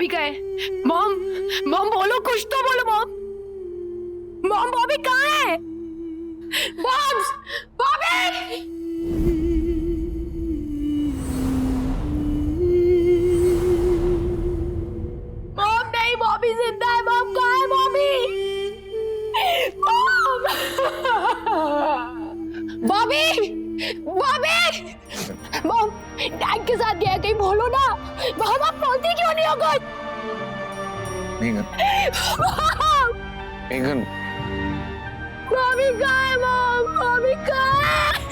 बॉबी का है? Mom, mom बोलो, कुछ तो बोलो मॉम। मॉम, बॉबी कहाँ है? मॉम, बॉबी! मॉम नहीं, बॉबी जिंदा है। मॉम कहाँ है Bobby? Mom! Bobby! Bobby! Mom, dad के साथ गया, कहीं बोलो ना। मॉम, आप बोलती क्यों नहीं हो कुछ? मेघन, बॉबी कहाँ है मॉम? बॉबी कहाँ है?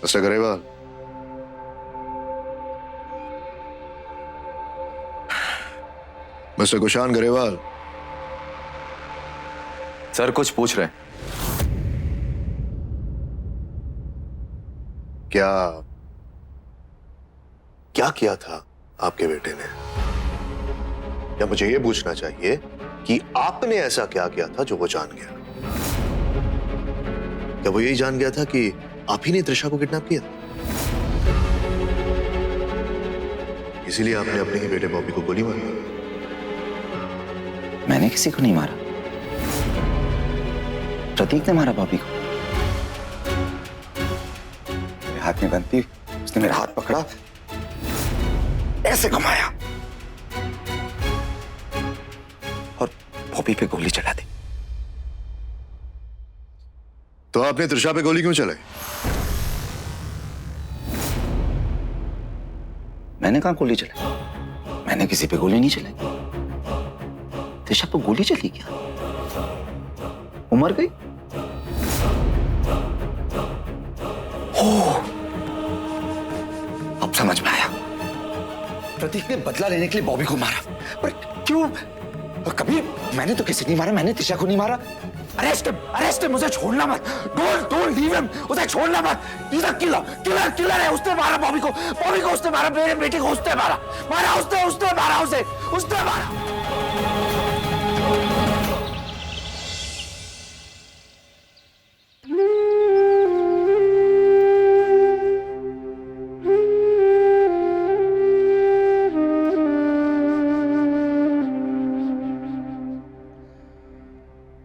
Mister Grewal, mister Kushan Grewal, sir कुछ पूछ रहे हैं। क्या क्या किया था आपके बेटे ने? या मुझे यह पूछना चाहिए कि आपने ऐसा क्या किया था जो वो जान गया? क्या वो यही जान गया था कि आप ही ने त्रिशा को किडनैप किया? इसीलिए आपने अपने ही बेटे बॉबी को गोली मारी? मैंने किसी को नहीं मारा, प्रतीक ने मारा बॉबी को। मेरे हाथ में बंद थी, उसने मेरा हाथ पकड़ा, ऐसे घुमाया और बॉबी पे गोली चला दी। तो आपने त्रिशा पे गोली क्यों चलाई? मैंने कहां गोली चलाई? मैंने किसी पे गोली नहीं चलाई। त्रिशा पे गोली चली क्या? वो मर गई? अब समझ में आया। प्रतीक ने बदला लेने के लिए बॉबी को मारा, पर क्यों? कभी मैंने तो किसी नहीं मारा, मैंने त्रिशा को नहीं मारा। अरेस्ट अरेस्ट, मुझे छोड़ना मत। डोंट लीव हिम, उसे छोड़ना मत। Is a killer, killer killer है। उसने मारा बॉबी को उसने मारा, मेरे बेटे को उसने मारा, उसने मारा उसने मारा।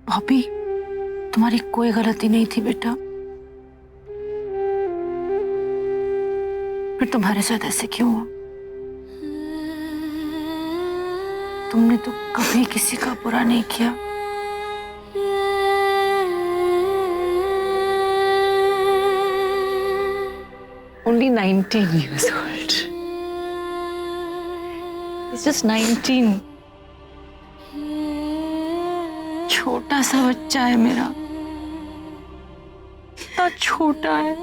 बॉबी, तुम्हारी कोई गलती नहीं थी बेटा, फिर तुम्हारे साथ ऐसे क्यों हुआ? तुमने तो कभी किसी का बुरा नहीं किया। Only 19 years old. He's just 19. छोटा सा बच्चा है मेरा, कितना छोटा है,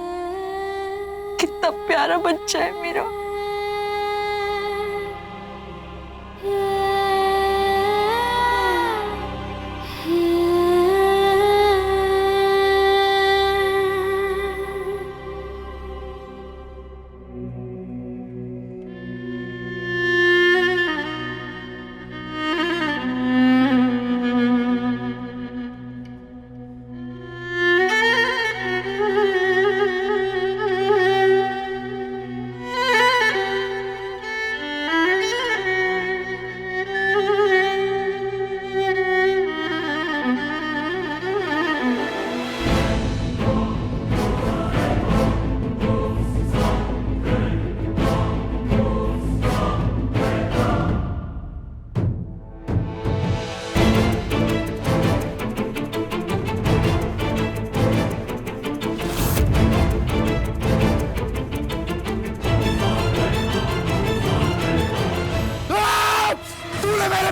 कितना प्यारा बच्चा है मेरा।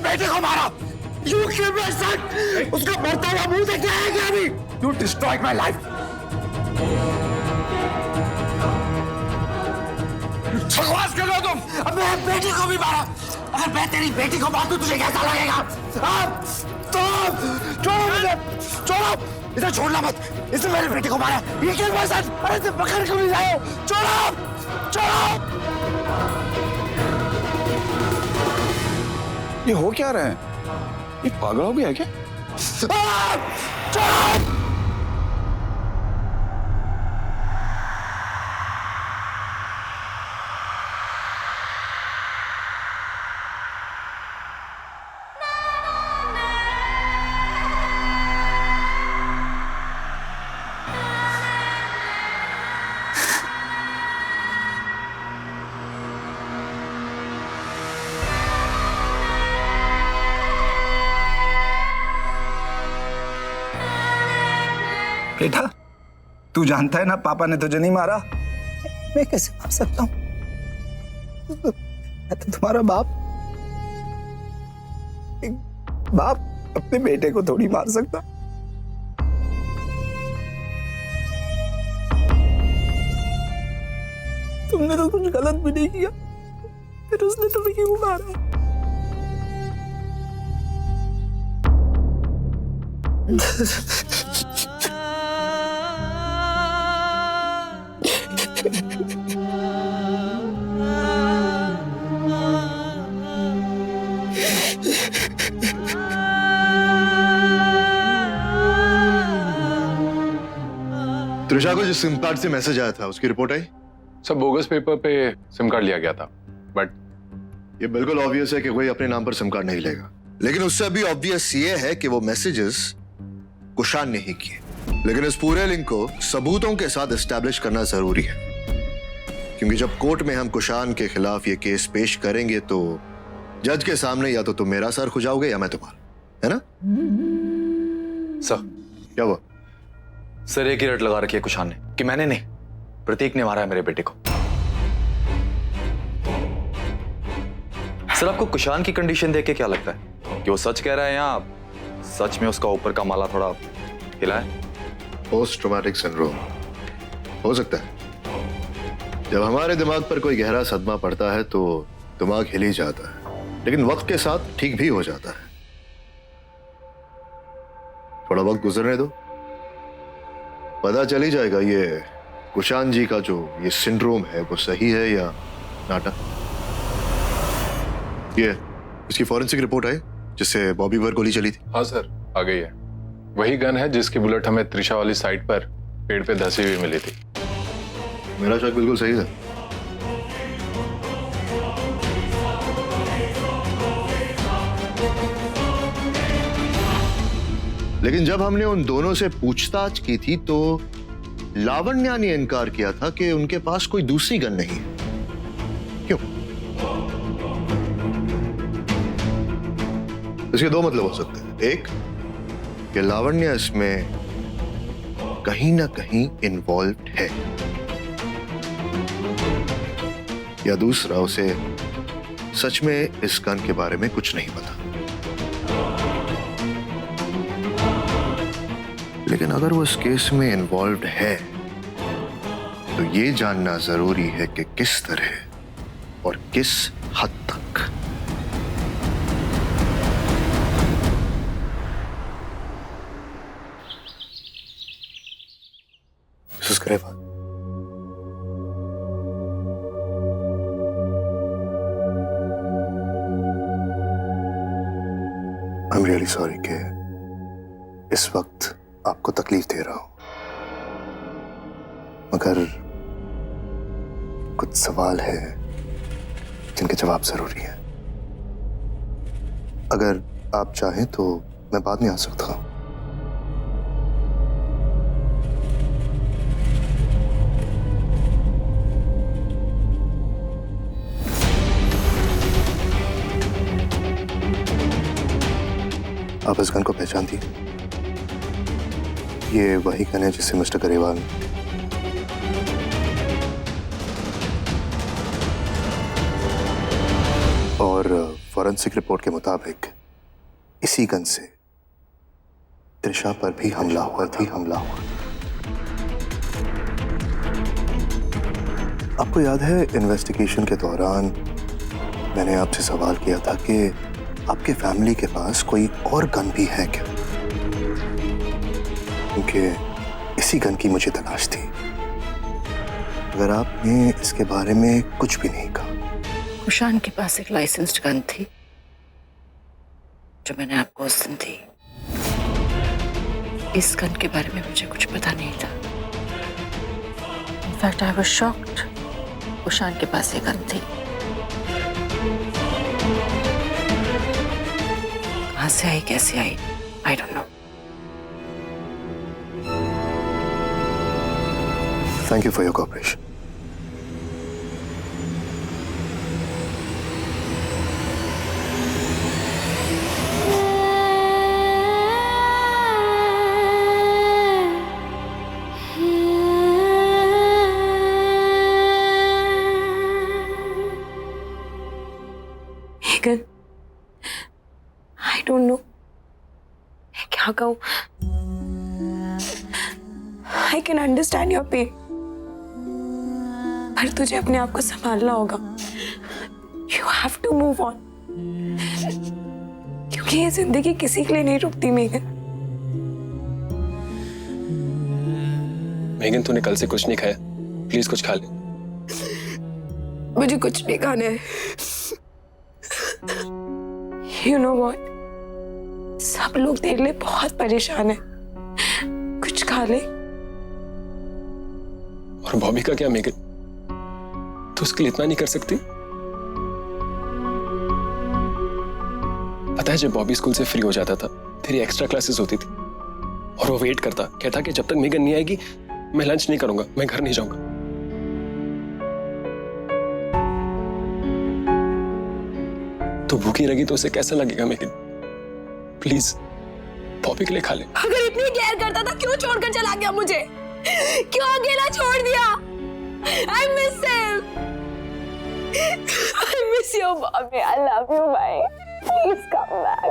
बेटे को मारा। You killed my son. उसका मरता हुआ मुंह देख रहा है क्या अभी? You destroyed my life. बकवास कर रहे हो तुम? अब मैं बेटी को भी मारा। अगर मैं तेरी बेटी को मार दूं तुझे कैसा लगेगा? छोड़ो मुझे, छोड़ो। इसे छोड़ना मत, इसने मेरे बेटे को मारा, ये किल मेरे साथ, अरे इसे पकड़ क्यों नहीं लाए? छोड़ो, छोड़ो। ये हो क्या रहा है? ये पागल हो गया है क्या? छोड़ो। बेटा, तू जानता है ना पापा ने तुझे नहीं मारा। मैं कैसे मार सकता हूँ? मैं तो तुम्हारा बाप। एक बाप अपने बेटे को थोड़ी मार सकता। तुमने तो कुछ गलत भी नहीं किया, फिर उसने तुम्हें क्यों मारा? त्रिशा को जिस सिम कार्ड से मैसेज आया था उसकी रिपोर्ट आई? सब बोगस पेपर पे सिम कार्ड लिया गया था, बट ये बिल्कुल ऑब्वियस है कि कोई अपने नाम पर सिम कार्ड नहीं लेगा, लेकिन उससे भी ऑब्वियस ये है कि वो मैसेजेस कुशान ने ही किए। लेकिन इस पूरे लिंक को सबूतों के साथ एस्टैब्लिश करना जरूरी है, क्योंकि जब कोर्ट में हम कुशान के खिलाफ ये केस पेश करेंगे तो जज के सामने या तो तुम मेरा सर खुजाओगे या मैं तुम्हारा, है ना? सर, क्या हुआ? सर एक ही रट लगा रखी है कुशान ने कि मैंने नहीं, प्रतीक ने मारा है मेरे बेटे को। सर आपको कुशान की कंडीशन देख के क्या लगता है कि वो सच कह रहा है या सच में उसका ऊपर का माला थोड़ा हिला है? पोस्ट ट्रॉमेटिक सिंड्रोम हो सकता है। जब हमारे दिमाग पर कोई गहरा सदमा पड़ता है तो दिमाग हिल ही जाता है, लेकिन वक्त के साथ ठीक भी हो जाता है। थोड़ा वक्त गुजरने दो, पता चल ही जाएगा ये कुशान जी का जो ये सिंड्रोम है वो सही है या नाटक। ये इसकी फॉरेंसिक रिपोर्ट आई जिससे बॉबी पर गोली चली थी? हाँ सर, आ गई है। वही गन है जिसकी बुलेट हमें त्रिशा वाली साइड पर पेड़ पे धसी हुई मिली थी। मेरा शक बिल्कुल सही था। लेकिन जब हमने उन दोनों से पूछताछ की थी तो लावण्या ने इनकार किया था कि उनके पास कोई दूसरी गन नहीं है। क्यों? इसके दो मतलब हो सकते हैं। एक कि लावण्या इसमें कहीं ना कहीं इन्वॉल्व्ड है, या दूसरा उसे सच में इस गन के बारे में कुछ नहीं पता। लेकिन अगर वो इस केस में इन्वॉल्व्ड है तो ये जानना जरूरी है कि किस तरह और किस हद तक। Mrs Grewal, I am really sorry कि इस वक्त आपको तकलीफ दे रहा हूं, मगर कुछ सवाल है जिनके जवाब जरूरी है। अगर आप चाहें तो मैं बाद में आ सकता हूं। आप इस गन को पहचानती हैं? ये वही गन है जिसे मिस्टर ग्रेवाल और फॉरेंसिक रिपोर्ट के मुताबिक इसी गन से त्रिशा पर भी हमला हुआ। आपको याद है इन्वेस्टिगेशन के दौरान मैंने आपसे सवाल किया था कि आपके फैमिली के पास कोई और गन भी है क्या? क्योंकि इसी गन की मुझे तलाश थी। अगर आपने इसके बारे में कुछ भी नहीं कहा। कुशान के पास एक लाइसेंस्ड गन थी जो मैंने आपको उस दिन दी। इस गन के बारे में मुझे कुछ पता नहीं था। In fact I was shocked Kushan के पास ये गन थी। कहां से आई, कैसे आई, I don't know. Thank you for your cooperation. I don't know मैं क्या कहूं। I can understand your pain, पर तुझे अपने आप को संभालना होगा। You have to move on, क्योंकि ये जिंदगी किसी के लिए नहीं रुकती। मेगन, मेगन तूने कल से कुछ नहीं खाया, प्लीज कुछ खा ले। मुझे कुछ नहीं खाना है। You know what? सब लोग तेरे लिए बहुत परेशान हैं। कुछ खा ले। और बॉबी का क्या मेगन, तू उसके लिए इतना नहीं कर सकती? पता है जब बॉबी स्कूल से फ्री हो जाता था, तेरी एक्स्ट्रा क्लासेस होती थी और वो वेट करता, कहता कि जब तक मेगन नहीं आएगी मैं लंच नहीं करूंगा, मैं घर नहीं जाऊंगा। तो भूखी रहेगी तो उसे कैसा लगेगा मेगन? प्लीज बॉबी के लिए खा ले। अगर इतनी केयर करता था क्यों छोड़कर चला गया मुझे? क्यों अकेला छोड़ दिया? I miss him. I miss you, Bobby. I love you, bye. Please come back.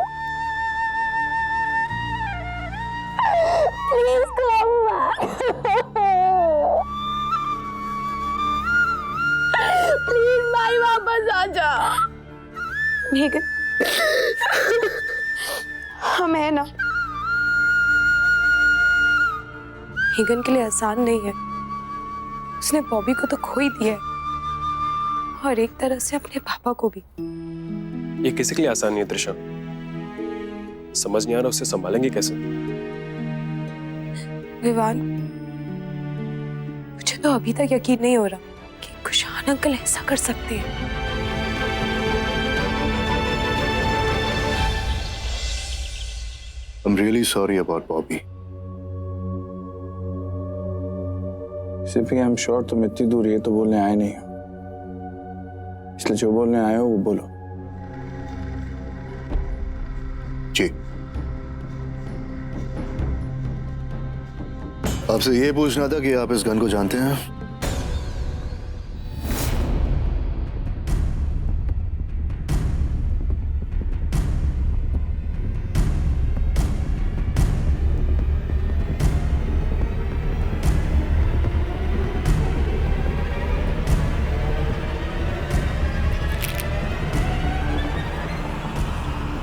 Please come back. Please, भाई वापस आ जा। मेगन, हम है ना। मेगन के लिए आसान नहीं है। उसने बॉबी को तो खो ही दिया है, और एक तरह से अपने पापा को भी। ये किसी के लिए आसान नहीं है त्रिशा, समझ नहीं आ रहा उसे संभालेंगे कैसे? विवान, मुझे तो अभी तक यकीन नहीं हो रहा कि कुशान अंकल ऐसा कर सकते हैं। I'm really sorry about Bobby. सिर्फ आई एम श्योर तुम इतनी दूर ये तो बोलने आए नहीं हो, इसलिए जो बोलने आए हो वो बोलो। जी, आपसे ये पूछना था कि आप इस गन को जानते हैं?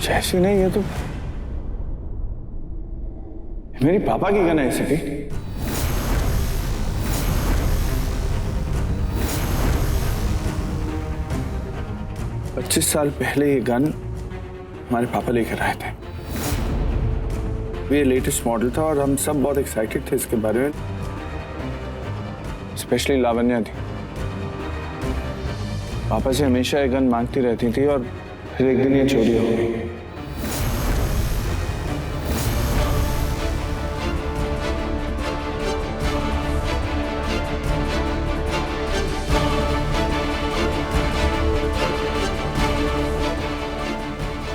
जैसी नहीं, ये तो मेरी पापा की गन है। ऐसे भी 25 साल पहले ये गन हमारे पापा लेकर आए थे। ये लेटेस्ट मॉडल था और हम सब बहुत एक्साइटेड थे इसके बारे में, स्पेशली लावण्या थी। पापा से हमेशा ये गन मांगती रहती थी और फिर एक दिन ये चोरी हो गई।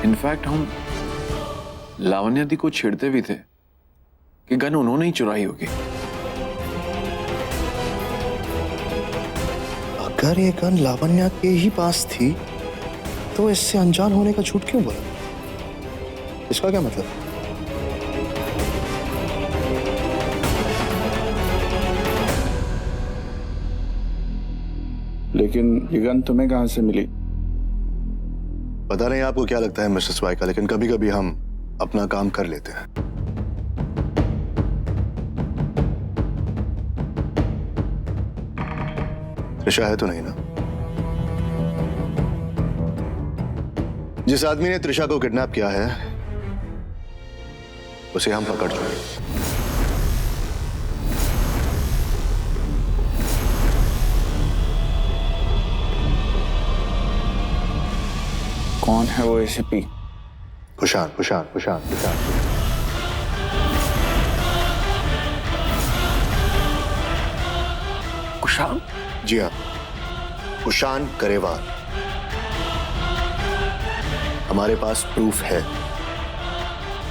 इनफैक्ट हम लावण्या दी को छेड़ते भी थे कि गन उन्होंने ही चुराई होगी। अगर ये गन लावण्या के ही पास थी तो इससे अनजान होने का झूठ क्यों बोला? इसका क्या मतलब? लेकिन ये गन तुम्हें कहां से मिली? पता नहीं आपको क्या लगता है मिस्टर स्वाइका, लेकिन कभी कभी हम अपना काम कर लेते हैं। त्रिशा है तो नहीं ना? जिस आदमी ने त्रिशा को किडनैप किया है उसे हम पकड़ चुके। कौन है वो एसीपी? कुशान कुशान कुशान कुशान कुशान? जी हाँ, कुशान करेवाल। हमारे पास प्रूफ है,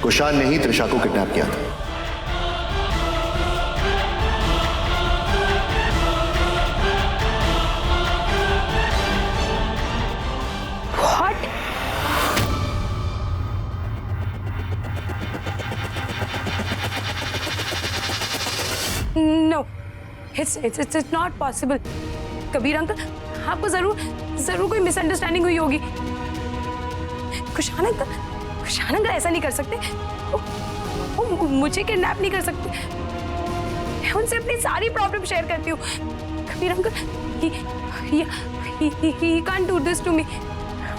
कुशान ने ही त्रिशा को किडनैप किया था। No, it's not possible. Kabir uncle, आपको जरूर कोई मिसअंडरस्टैंडिंग हुई होगी। कुशान अंकल ऐसा नहीं कर सकते। वो मुझे किडनैप नहीं कर सकते। मैं उनसे अपनी सारी प्रॉब्लम शेयर करती हूँ। Kabir uncle, he can't do this to me.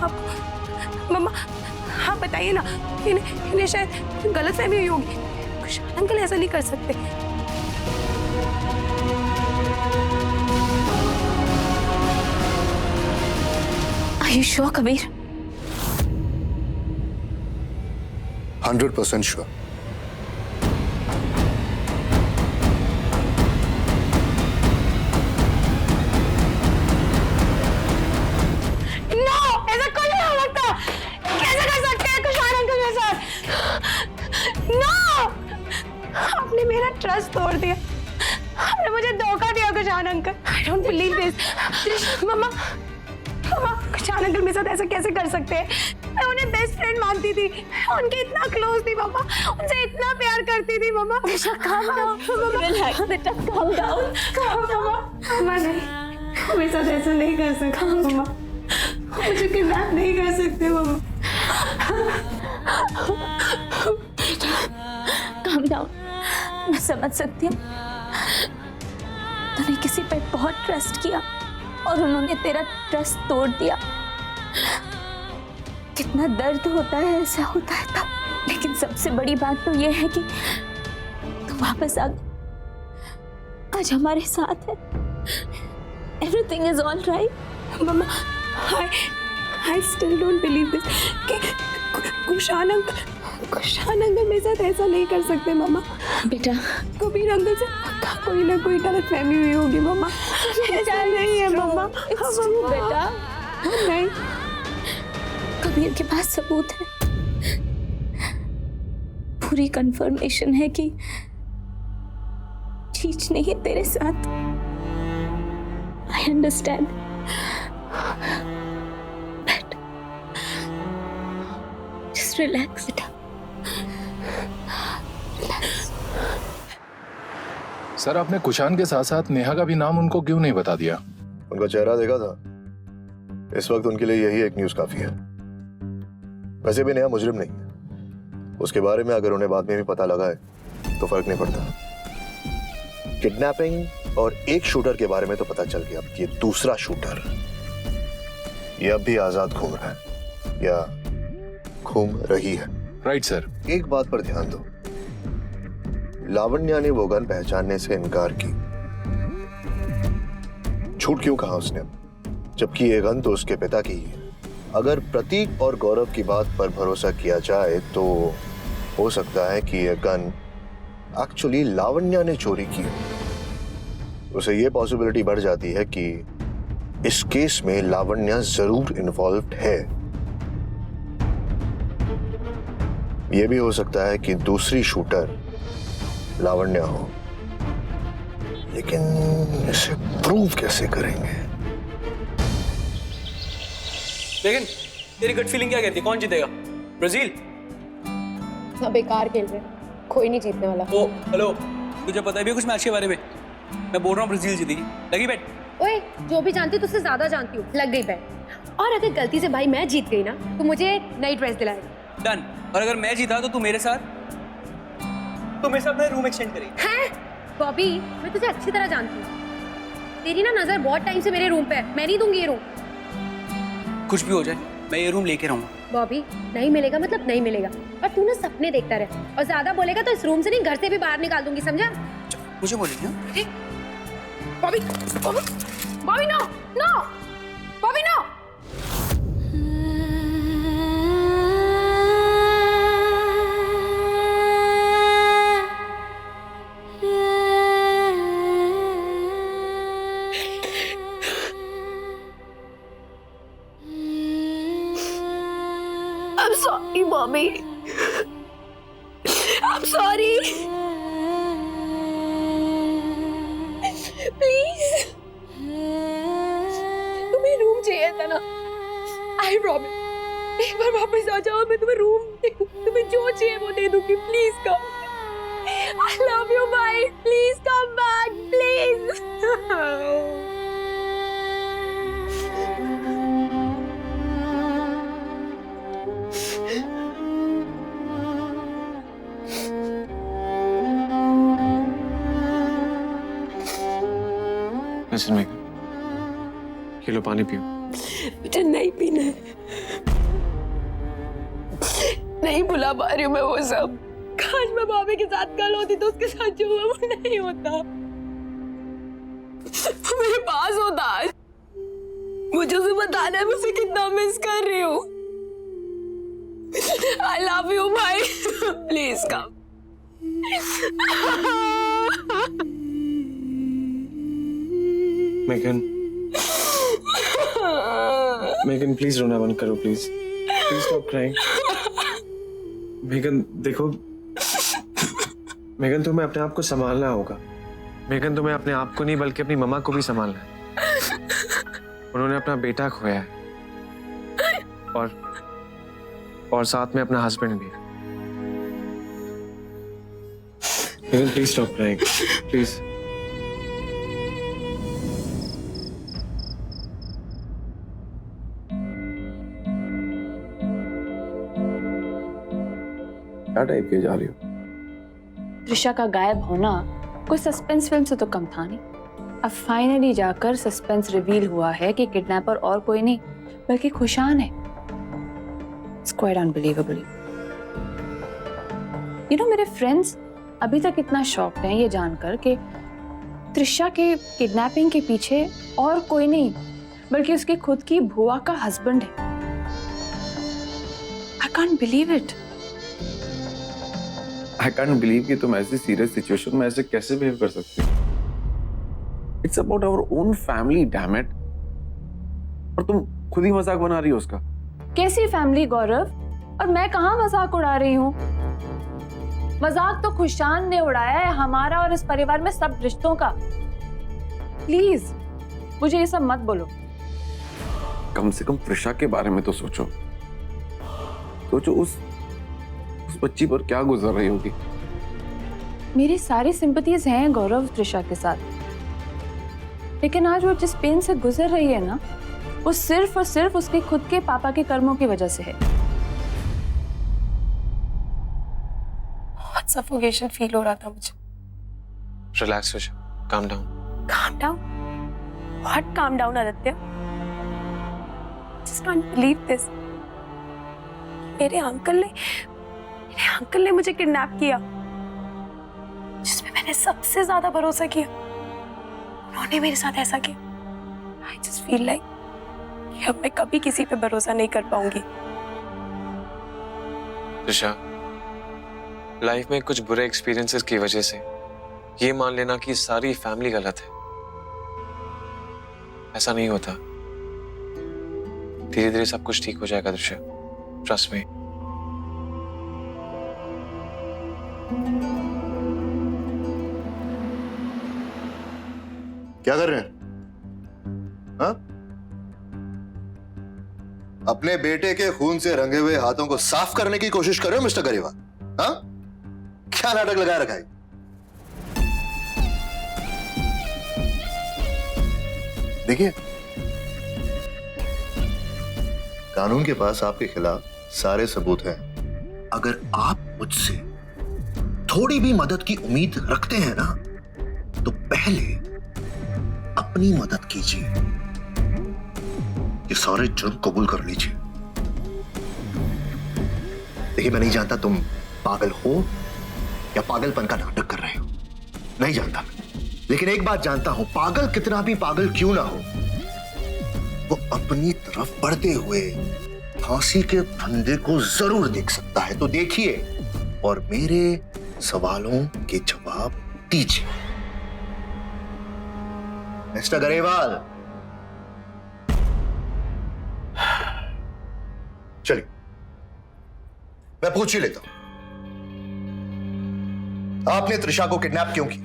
आप मम्मा, हाँ बताइए ना, इन्हें शायद गलतफहमी हुई होगी। कुशान अंकल ऐसा नहीं कर सकते। Are you sure, Kabir? 100% sure. No, ऐसा कुछ नहीं हो सकता। कैसे कर सकते हैं कुशान अंकल के साथ? No, आपने मेरा ट्रस्ट तोड़ दिया। आपने मुझे धोखा दिया Kushan uncle. I don't believe this. मम्मा, कुशान अंकल मेरे साथ ऐसा कैसे कर सकते हैं? मैं उन्हें बेस्ट फ्रेंड मानती थी, उनके इतना क्लोज थी मम्मा, उनसे इतना प्यार करती थी मम्मा। मम्मा नहीं, मेरे साथ ऐसा नहीं कर सकते मम्मा, मुझे किडनैप नहीं कर सकते मम्मा। calm down, मैं समझ सकती हूँ। तूने किसी पे बहुत ट्रस्ट किया और उन्होंने तेरा ट्रस्ट तोड़ दिया। कितना दर्द होता है, ऐसा होता है तब। लेकिन सबसे बड़ी बात तो ये है कि तू वापस आ गया, आज हमारे साथ है। Everything is all right. Mamma, I still don't believe this कि कुशान अंकल मेरे साथ ऐसा नहीं कर सकते मम्मा। बेटा, कबीर अंकल से पक्का कोई ना कोई गलतफहमी हुई होगी मम्मा। ऐसा नहीं है मम्मा। बेटा नहीं, कबीर के पास सबूत है, पूरी कंफर्मेशन है कि चीज नहीं है तेरे साथ। I understand, but just relax बेटा, रिलैक्स। सर, आपने कुशान के साथ साथ नेहा का भी नाम उनको क्यों नहीं बता दिया? उनका चेहरा देखा था, इस वक्त उनके लिए यही एक न्यूज काफी है। वैसे भी नेहा मुजरिम नहीं है, उसके बारे में अगर उन्हें बाद में भी पता लगा है तो फर्क नहीं पड़ता। किडनैपिंग और एक शूटर के बारे में तो पता चल गया, अब ये दूसरा शूटर ये अब भी आजाद घूम रहा है या घूम रही है। Right sir. एक बात पर ध्यान दो, लावण्या ने वो गन पहचानने से इनकार की। झूठ क्यों कहा उसने, जबकि ये गन तो उसके पिता की है। अगर प्रतीक और गौरव की बात पर भरोसा किया जाए तो हो सकता है कि यह गन एक्चुअली लावण्या ने चोरी की। उसे यह पॉसिबिलिटी बढ़ जाती है कि इस केस में लावण्या जरूर इन्वॉल्व्ड है। यह भी हो सकता है कि दूसरी शूटर लावण्या हो, लेकिन इसे प्रूव कैसे करेंगे? लेकिन तेरी गट फीलिंग क्या कहती है, कौन जीतेगा? ब्राजील? सब बेकार खेल रहे हैं, कोई नहीं जीतने वाला। ओ हेलो, तुझे पता है भी कुछ मैच के बारे में? मैं बोल रहा हूँ ब्राजील जीतेगी। लगी बैट? ओए, जो भी जानती हूँ तुझसे ज्यादा जानती हूँ। लग गई बैट। और अगर गलती से भाई मैं जीत गई ना तो मुझे नई ड्रेस दिलाएगा। डन। और अगर मैं जीता तो तू मेरे साथ अपना रूम एक्सटेंड करेगी। हैं? बॉबी, मैं तुझे अच्छी तरह जानती हूँ। तेरी ना नजर बहुत टाइम से मेरे रूम पे है, मैं नहीं दूंगी ये रूम। कुछ भी हो जाए मैं ये रूम लेके रहूंगा। बॉबी नहीं मिलेगा मतलब नहीं मिलेगा, और तू ना सपने देखता रहे, और ज्यादा बोलेगा तो इस रूम से नहीं घर से भी बाहर निकाल दूंगी, समझा? मुझे बोलेगी ना? Bobby Bobby Bobby no no Bobby no. I'm sorry, Mommy. I'm sorry. Please. तुम्हें रूम चाहिए था ना? I promise. एक बार वापस आ जाओ, मैं तुम्हें रूम दे दूंगी, तुम्हें जो चाहिए वो दे दूंगी. Please come. I love you, bye. Please come back, please. Listen, Megan. ये लो पानी पियो। मुझे नहीं पीना है, नहीं भुला पा रही हूँ मैं वो सब। काश मैं भाभी के साथ कल होती तो उसके साथ जो हुआ वो नहीं होता, मेरे पास होता आज। मुझे उसे बताना है मैं उसे कितना मिस कर रही हूँ। I love you भाई, प्लीज कम। मेगन प्लीज रोना बंद करो, प्लीज स्टॉप क्राइंग। मेगन देखो, मेगन तुम्हें अपने आप को संभालना होगा। मेगन तुम्हें अपने आप को नहीं बल्कि अपनी मम्मा को भी संभालना है। उन्होंने अपना बेटा खोया है और साथ में अपना हस्बैंड भी। Megan please stop crying, please. क्या टाइप के जा रही हो? त्रिशा का गायब होना कोई सस्पेंस फिल्म से तो कम था नहीं। अब फाइनली जाकर सस्पेंस रिवील हुआ है कि किडनैपर और कोई नहीं बल्कि खुशान है। It's quite unbelievable. You know, मेरे फ्रेंड्स अभी तक इतना शॉक्ड हैं ये जानकर कि त्रिशा के किडनैपिंग के पीछे और कोई नहीं बल्कि उसकी खुद की बुआ का हस्बैंड है। I can't believe it. I can't believe कि तुम ऐसी सीरियस सिचुएशन में ऐसे कैसे बिहेव कर सकती हो? It's about our own family, damn it. और तुम खुद ही मजाक बना रही हो उसका। कैसी फैमिली गौरव? और मैं कहाँ मजाक उड़ा रही हूँ? मजाक तो खुशान ने उड़ाया है हमारा और इस परिवार में सब रिश्तों का। प्लीज मुझे ये सब मत बोलो। कम से कम त्रिशा के बारे में तो सोचो। उस बच्ची पर क्या गुजर रही होगी। मेरी सारी सिंपैथीज हैं गौरव त्रिशा के साथ, लेकिन आज वो जिस पेन से गुजर रही है ना, वो सिर्फ और सिर्फ उसके खुद के पापा के कर्मों की वजह से है। बहुत सफोकेशन फील हो रहा था मुझे। रिलैक्स हो जाओ, calm down. Calm down? What calm down, Aditya? Just can't believe this. मेरे अंकल ने मुझे किडनैप किया, जिसमें मैंने सबसे ज्यादा भरोसा किया। उन्होंने मेरे साथ ऐसा किया। I just feel like कि अब मैं कभी किसी पे भरोसा नहीं कर पाऊंगी। त्रिशा, लाइफ में कुछ बुरे एक्सपीरियंसेस की वजह से ये मान लेना कि सारी फैमिली गलत है, ऐसा नहीं होता। धीरे धीरे सब कुछ ठीक हो जाएगा त्रिशा, ट्रस्ट मी। क्या कर रहे हैं? हाँ? अपने बेटे के खून से रंगे हुए हाथों को साफ करने की कोशिश कर रहे हो मिस्टर गरेवाल? हाँ? क्या नाटक लगा रखा है? देखिए, कानून के पास आपके खिलाफ सारे सबूत हैं। अगर आप मुझसे थोड़ी भी मदद की उम्मीद रखते हैं ना, तो पहले अपनी मदद कीजिए, ये सारे जुर्म कबूल कर लीजिए। देखिए, मैं नहीं जानता तुम पागल हो या पागलपन का नाटक कर रहे हो, नहीं जानता मैं, लेकिन एक बात जानता हूं, पागल कितना भी पागल क्यों ना हो, वो अपनी तरफ बढ़ते हुए फांसी के फंदे को जरूर देख सकता है। तो देखिए और मेरे सवालों के जवाब दीजिए। मिस्टर गरेवाल, चलिए मैं पूछ ही लेता हूं, आपने त्रिशा को किडनैप क्यों किया?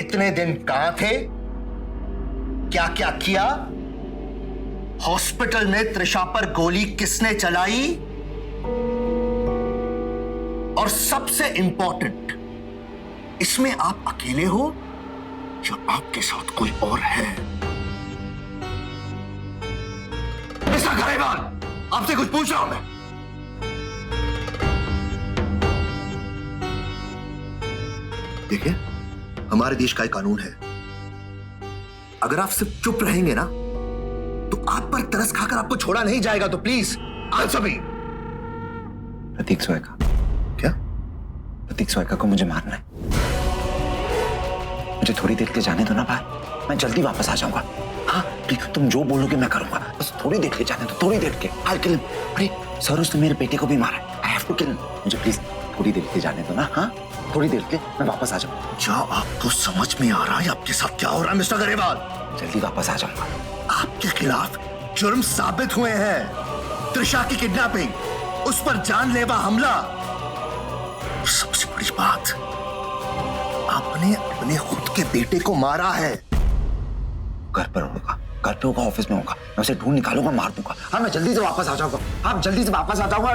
इतने दिन कहां थे, क्या क्या किया, हॉस्पिटल में त्रिशा पर गोली किसने चलाई, और सबसे इंपॉर्टेंट, इसमें आप अकेले हो या आपके साथ कोई और है? मिस्टर गरेवाल, आपसे कुछ पूछ रहा हूं मैं। देखिए, हमारे देश का एक कानून है, अगर आप सिर्फ चुप रहेंगे ना तो आप पर तरस खाकर आपको छोड़ा नहीं जाएगा। तो प्लीज आंसर मी। प्रतीक सोएका। क्या? प्रतीक सोएका को मुझे मारना है। मुझे थोड़ी देर के लिए जाने दो ना बाहर, मैं जल्दी वापस आ जाऊंगा। हाँ प्लीज, तुम जो बोलोगे मैं करूंगा, बस थोड़ी देर के लिए जाने दो, थोड़ी देर के। I'll kill him। अरे सरोज, तुम मेरे बेटे को भी मारा है, I have to kill him। मुझे प्लीज थोड़ी देर के लिए जाने दो ना। हाँ थोड़ी देर के, मैं वापस आ जाऊंगा। क्या आपको समझ में आ रहा है आपके साथ क्या हो रहा है मिस्टर गरेवाल? जल्दी वापस आ जाऊंगा। आपके खिलाफ जुर्म साबित हुए हैं, त्रिशा की किडनैपिंग, उस पर जानलेवा हमला, और सबसे बड़ी बात, आपने अपने खुद के बेटे को मारा है। घर पर होगा, घर पे होगा, ऑफिस में होगा, मैं उसे ढूंढ निकालूंगा, मार दूंगा। हाँ मैं जल्दी से वापस आ जाऊंगा, आप जल्दी से वापस आ जाऊंगा,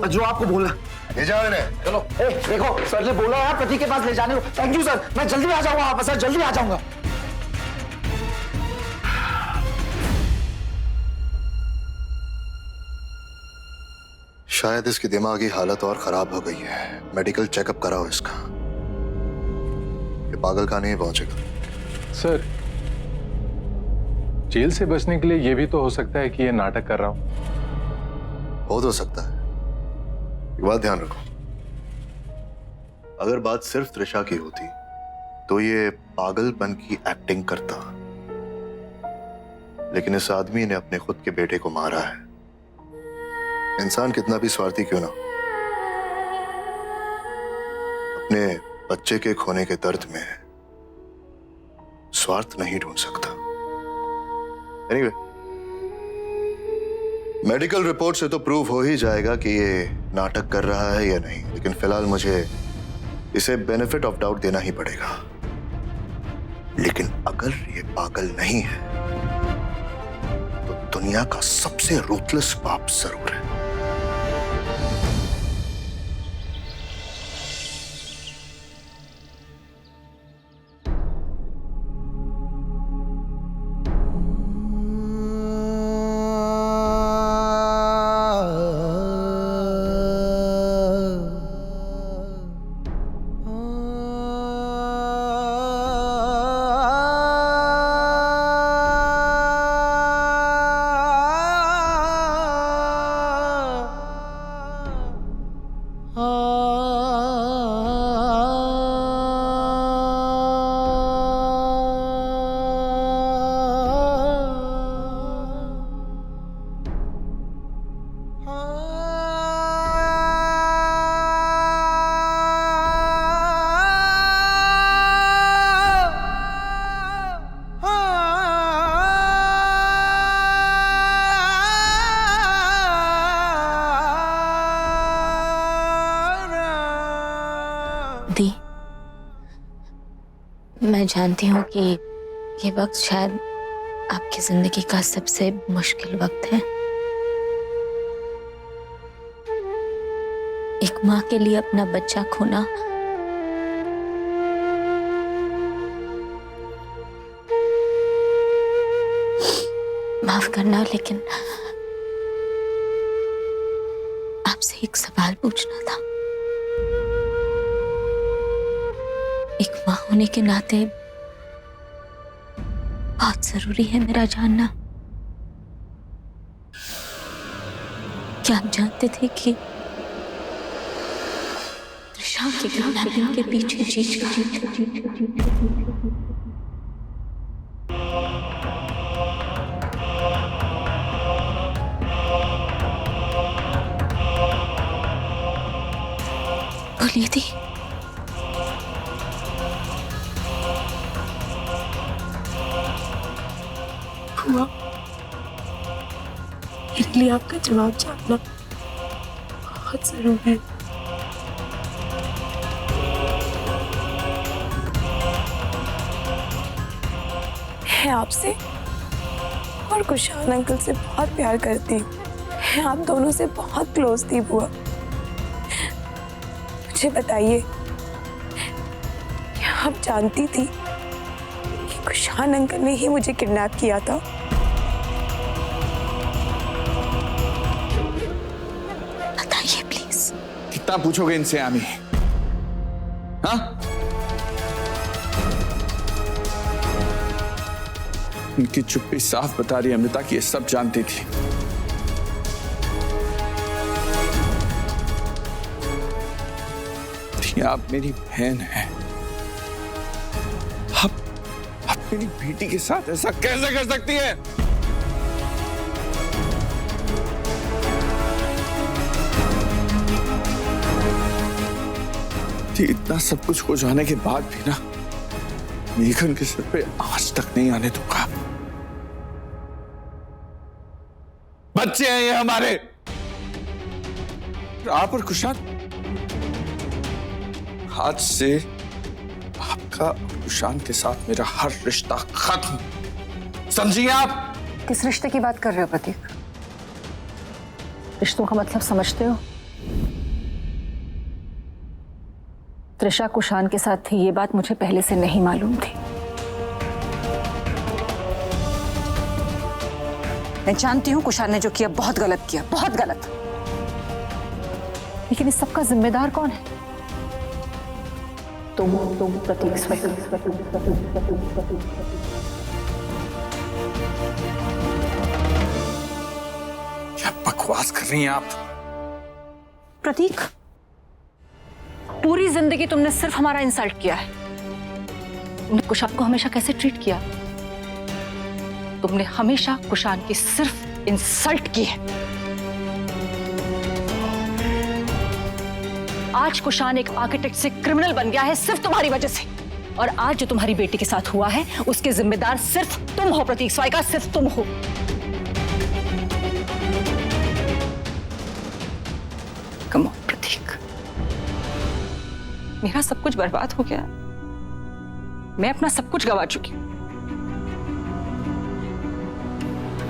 जो आपको बोलना। ले जाओ इन्हें। चलो। देखो सर ने बोला है प्रतीक के पास ले जाने को। थैंक यू सर, मैं जल्दी आ जाऊंगा वापस, सर जल्दी आ जाऊंगा। शायद इसकी दिमागी हालत और खराब हो गई है, मेडिकल चेकअप कराओ इसका, ये पागल खाने ही पहुंचेगा। सर, जेल से बचने के लिए यह भी तो हो सकता है कि ये नाटक कर रहा हूं। हो सकता है, एक बात ध्यान रखो, अगर बात सिर्फ त्रिशा की होती तो ये पागलपन की एक्टिंग करता, लेकिन इस आदमी ने अपने खुद के बेटे को मारा है। इंसान कितना भी स्वार्थी क्यों ना हो, अपने बच्चे के खोने के दर्द में स्वार्थ नहीं ढूंढ सकता। एनीवे, मेडिकल रिपोर्ट से तो प्रूव हो ही जाएगा कि ये नाटक कर रहा है या नहीं, लेकिन फिलहाल मुझे इसे बेनिफिट ऑफ डाउट देना ही पड़ेगा। लेकिन अगर ये पागल नहीं है तो दुनिया का सबसे रूथलेस पाप जरूर है। दी, मैं जानती हूँ कि ये वक्त शायद आपकी जिंदगी का सबसे मुश्किल वक्त है। एक माँ के लिए अपना बच्चा खोना माफ करना, लेकिन आपसे एक सवाल पूछना था। एक माँ होने के नाते बहुत जरूरी है मेरा जानना। क्या आप जानते थे कि त्रिशा के किडनैपिंग के पीछे चीज बोलिए थी? हुआ मेरे लिए आपका जवाब जानना बहुत जरूरी है आपसे और कुशान अंकल से बहुत प्यार करती हूँ। मैं आप दोनों से बहुत क्लोज थी बुआ। मुझे बताइए, क्या आप जानती थी कि कुशान अंकल ने ही मुझे किडनैप किया था? बताइए प्लीज। कितना पूछोगे इनसे आमी? हाँ, इनकी चुप्पी साफ बता रही है अमृता कि ये सब जानती थी। आप मेरी बहन हैं। आप मेरी बेटी के साथ ऐसा कैसे कर सकती है? इतना सब कुछ हो जाने के बाद भी ना मेघन के सिर पे आज तक नहीं आने दूंगा। बच्चे हैं ये हमारे। आप और कुशान, आज से आपका कुशान के साथ मेरा हर रिश्ता खत्म, समझिए आप? किस रिश्ते की बात कर रहे हो प्रतीक? रिश्तों का मतलब समझते हो? त्रिशा कुशान के साथ थी, ये बात मुझे पहले से नहीं मालूम थी। मैं जानती हूं कुशान ने जो किया बहुत गलत किया, बहुत गलत। लेकिन इस सबका जिम्मेदार कौन है? तुम प्रतीक स्वयं। क्या बकवास कर रही हैं आप? प्रतीक, पूरी जिंदगी तुमने सिर्फ हमारा इंसल्ट किया है। तुमने कुशान को हमेशा कैसे ट्रीट किया? तुमने हमेशा कुशान की सिर्फ इंसल्ट की है। आज कुशान एक आर्किटेक्ट से क्रिमिनल बन गया है सिर्फ तुम्हारी वजह से। और आज जो तुम्हारी बेटी के साथ हुआ है उसके जिम्मेदार सिर्फ तुम हो प्रतीक स्वाइका, सिर्फ तुम हो। कम ऑन प्रतीक, मेरा सब कुछ बर्बाद हो गया। मैं अपना सब कुछ गवा चुकी हूं।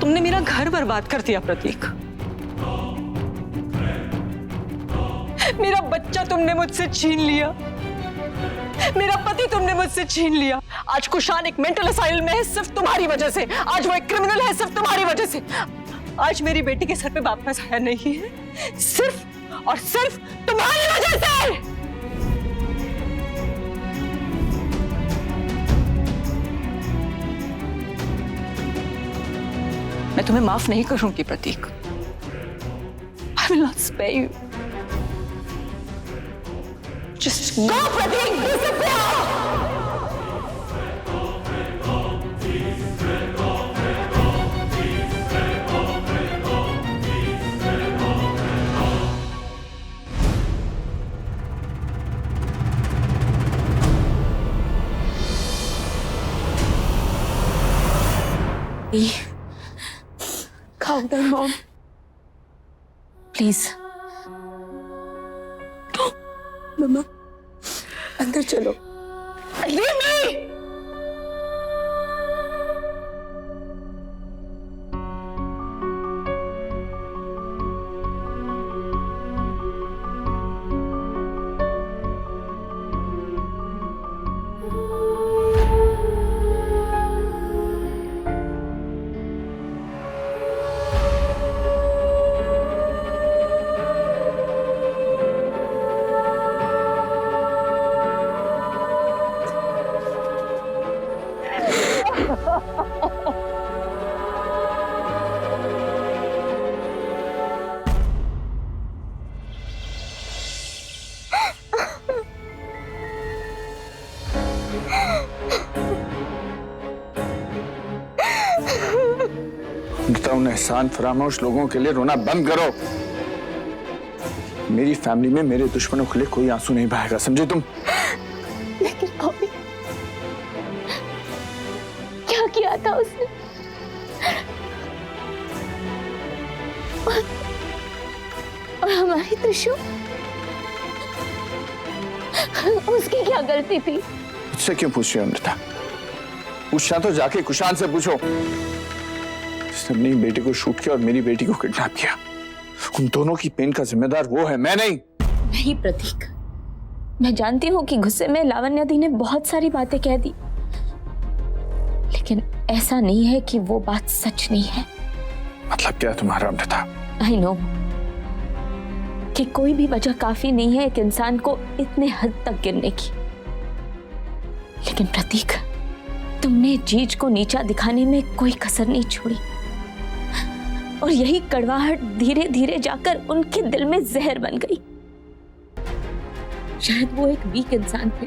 तुमने मेरा घर बर्बाद कर दिया प्रतीक। मेरा बच्चा तुमने मुझसे छीन लिया। मेरा पति तुमने मुझसे छीन लिया। आज कुशान एक मेंटल असाइलम में है सिर्फ तुम्हारी वजह से। आज वो एक क्रिमिनल है सिर्फ तुम्हारी वजह से। आज मेरी बेटी के सर पे बाप का साया नहीं है सिर्फ और सिर्फ तुम्हारी वजह से। मैं तुम्हें माफ नहीं करूंगी प्रतीक। I will not spare you. Just go, Pratik! Disappear! Calm down, Mom. Please. मम्मा, अंदर चलो। Leave me! एहसान फरामोश लोगों के लिए रोना बंद करो। मेरी फैमिली में मेरे दुश्मनों के लिए कोई आंसू नहीं बहाएगा, समझे तुम? लेकिन बॉबी, क्या किया था उसने? और हमारी त्रिशु, उसकी क्या गलती थी? मुझसे क्यों पूछ रही हो अमृता? पूछना तो जाके कुशान से पूछो, जिसने अपनी बेटी को शूट किया और मेरी बेटी को किडनैप किया। उन दोनों की पेन का जिम्मेदार वो है, मैं नहीं। नहीं प्रतीक, मैं जानती हूँ कि गुस्से में लावण्या दी ने बहुत सारी बातें कह दी, लेकिन ऐसा नहीं है कि वो बात सच नहीं है। मतलब क्या तुम्हारा अमृता? आई नो कि कोई भी वजह काफी नहीं है एक इंसान को इतने हद तक गिरने की, लेकिन प्रतीक, तुमने जीज को नीचा दिखाने में कोई कसर नहीं छोड़ी, और यही कड़वाहट धीरे धीरे जाकर उनके दिल में जहर बन गई। शायद वो एक वीक इंसान थे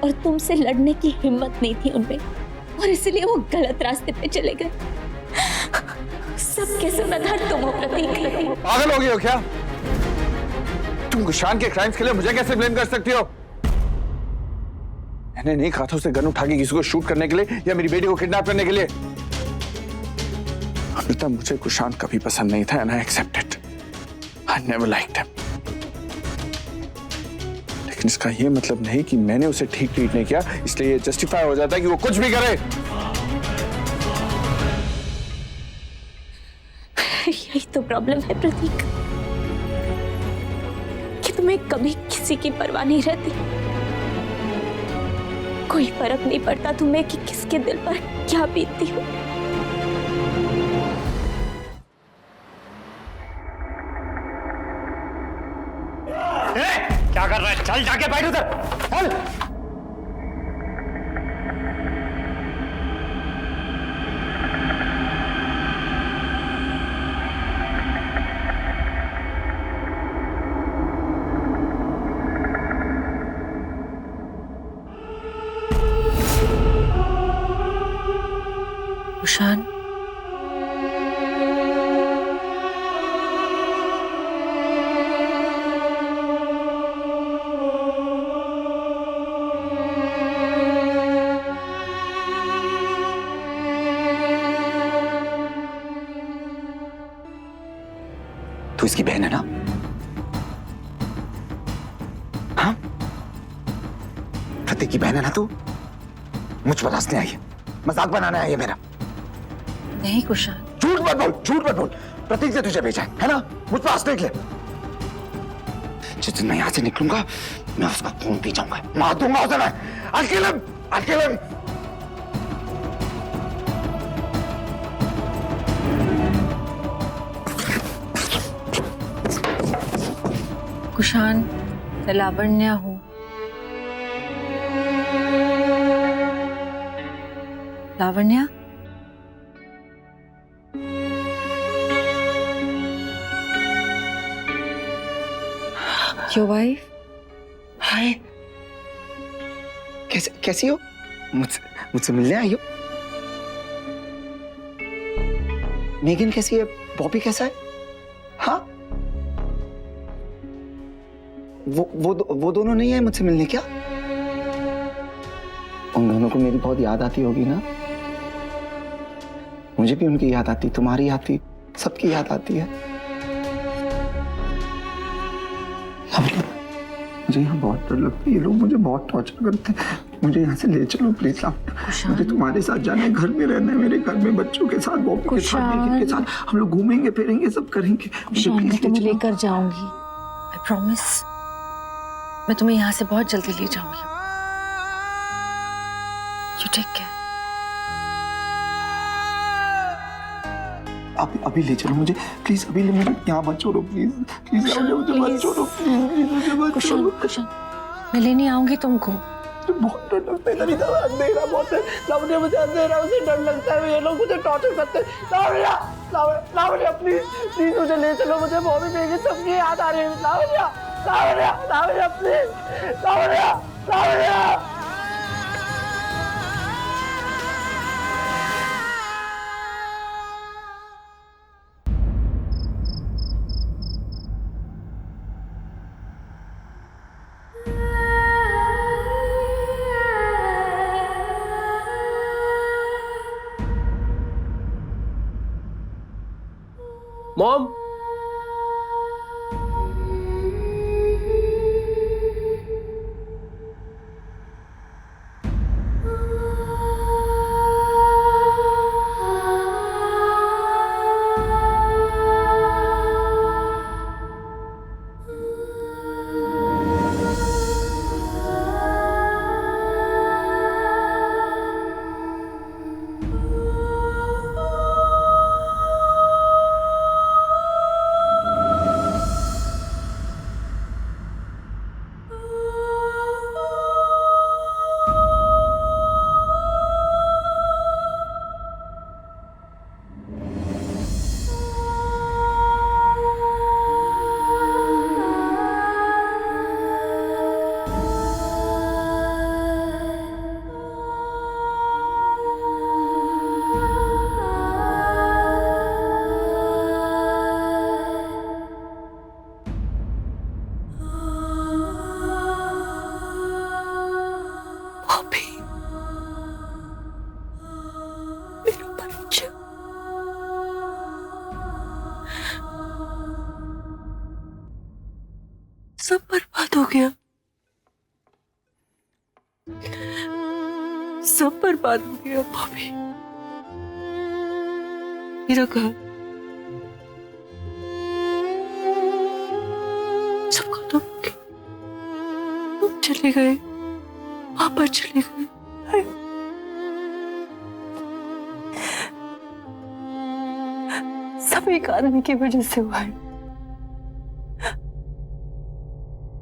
और तुमसे लड़ने की हिम्मत नहीं थी उनमें, और इसलिए वो गलत रास्ते पे चले गए। सबके जिम्मेदार तुम हो प्रतीक। पागल हो गई हो क्या? तुम कुशान के क्राइम्स के लिए मुझे कैसे ब्लेम कर सकती हो? मैंने नहीं कहा था उसे गन उठा के किसी को शूट करने के लिए या मेरी बेटी को किडनैप करने के लिए। अमृता, मुझे कुशान कभी पसंद नहीं था, and I accept it. I never liked him. लेकिन इसका यह मतलब नहीं कि मैंने उसे ठीक ट्रीट नहीं किया, इसलिए जस्टिफाई हो जाता है कि वो कुछ भी करे। यही तो प्रॉब्लम है प्रतीक, कि तुम्हें कभी किसी की परवाह नहीं रहती। कोई फर्क नहीं पड़ता तुम्हें कि किसके दिल पर क्या बीतती हो। क्या कर रहा है? चल जाके बैठ उधर, चल। कुशान, तू इसकी बहन है ना? हाँ, प्रतीक की बहन है ना तू? मुझ पर हंसने आई है, मजाक बनाने आई है मेरा? नहीं कुशान। झूठ मत बोल, झूठ मत बोल। प्रतीक से तुझे भेजा है ना मुझ पर हंसने के लिए? जिस दिन मैं यहां से निकलूंगा, मैं उसका खून पी जाऊंगा, मार दूंगा उसे मैं। I'll kill him, I'll kill him। Kushan, मैं लावण्या हूँ। Lavanya, your wife. हाय, कैसी हो? मुझसे मिलने आई हो? मेगन कैसी है? बॉबी कैसा है? हाँ, वो दोनों नहीं है मुझसे मिलने क्या? उन दोनों को मेरी बहुत याद आती होगी ना? मुझे भी उनकी याद आती, तुम्हारी आती, सबकी याद आती है। मुझे यहाँ बहुत डर लगता है, ये लोग मुझे बहुत टॉर्चर करते हैं। मुझे यहाँ से ले चलो प्लीज। मुझे तुम्हारे साथ जाना है, घर में रहना है, मेरे घर में बच्चों के साथ, बॉबी के साथ, नेकिन के साथ हम लोग घूमेंगे फिरेंगे, सब करेंगे। मैं तुम्हें लेकर जाऊंगी, आई प्रॉमिस। मैं तुम्हें यहाँ से बहुत जल्दी ले जाऊंगी। You take care. अभी ले चलो मुझे प्लीज, अभी ले मुझे यहाँ मत छोड़ो प्लीज, प्लीज मुझे मत छोड़ो प्लीज, मुझे मत छोड़ो। कुशान, मैं लेने आऊंगी तुमको। बहुत डर लगता है, अंधेरा बहुत है। लावण्या, मुझे अंधेरा से डर लगता है, ये लोग मुझे टॉर्चर करते हैं। लावण्या, लावण्या प्लीज, प्लीज मुझे ले चलो, मुझे बॉबी बेगी सबकी याद आ रही है। लावण्या, लावण्या, लावण्या प्लीज, लावण्या, लावण्या। मॉम। सब बर्बाद हो गया, सब बर्बाद हो गया भाभी। मेरा घर सब खत्म हो गया। तुम चले गए, पापा चले गए, सब एक आदमी की वजह से हुआ है,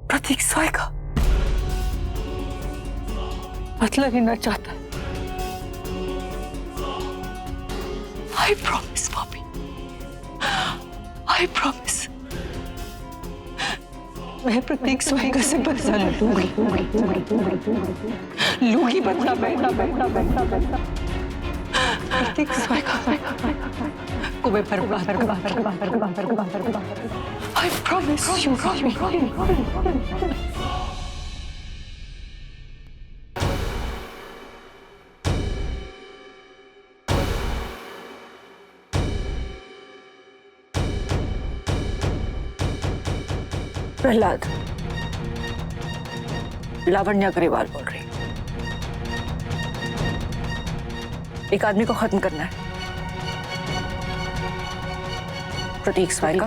प्रतीक स्वाई का। बदला लेना चाहता है। I promise, Bobby. I promise. मैं प्रतीक स्वाइका से बदला लूंगी, लूंगी बदला। प्रतीक स्वाइका को मैं बर्बाद करूंगी। I promise you, Bobby. Prahlad, लावण्य अग्रवाल बोल रही। एक आदमी को खत्म करना है, प्रतीक स्वाइका।